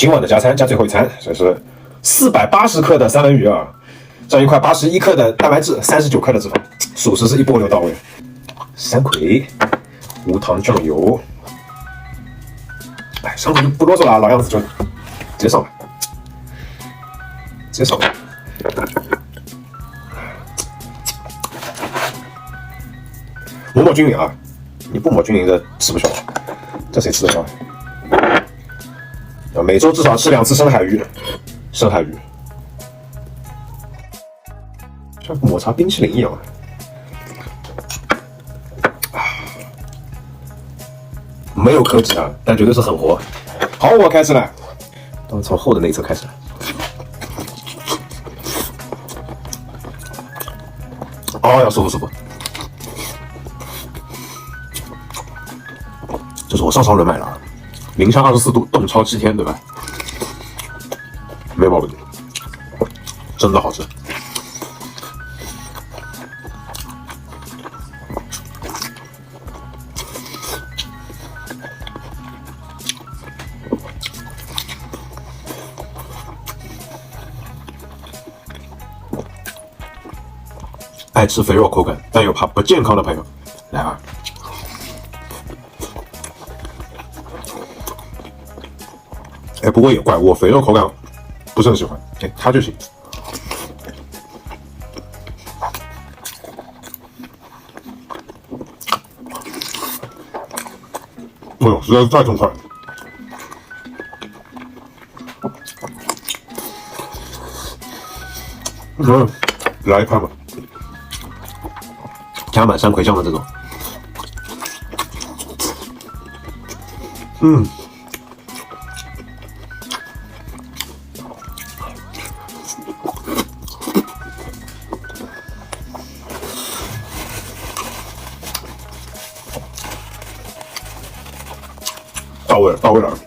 今晚的加餐加最后一餐，这是480克的三文鱼啊，这一块81克的蛋白质，39克的脂肪，属实是一波流到位。山葵，无糖酱油，哎，山葵就不啰嗦了，老样子就直接上吧，直接上吧。抹均匀啊，你不抹均匀的吃不消，这谁吃得消？每周至少吃2次深海鱼，深海鱼像抹茶冰淇淋一样没有科技啊，但绝对是很活。好，我开始了，从后的那一侧开始了。哦呀，舒服舒服。这是我上轮买了啊，零下24度冻超7天，对吧？没毛病，真的好吃。爱吃肥肉口感但又怕不健康的朋友，来啊！哎，不过也怪我肥肉口感不是很喜欢，哎，他就行。哎呦，实在是太痛快了！来一盘吧，加满山葵酱的这种，到位了，到位了。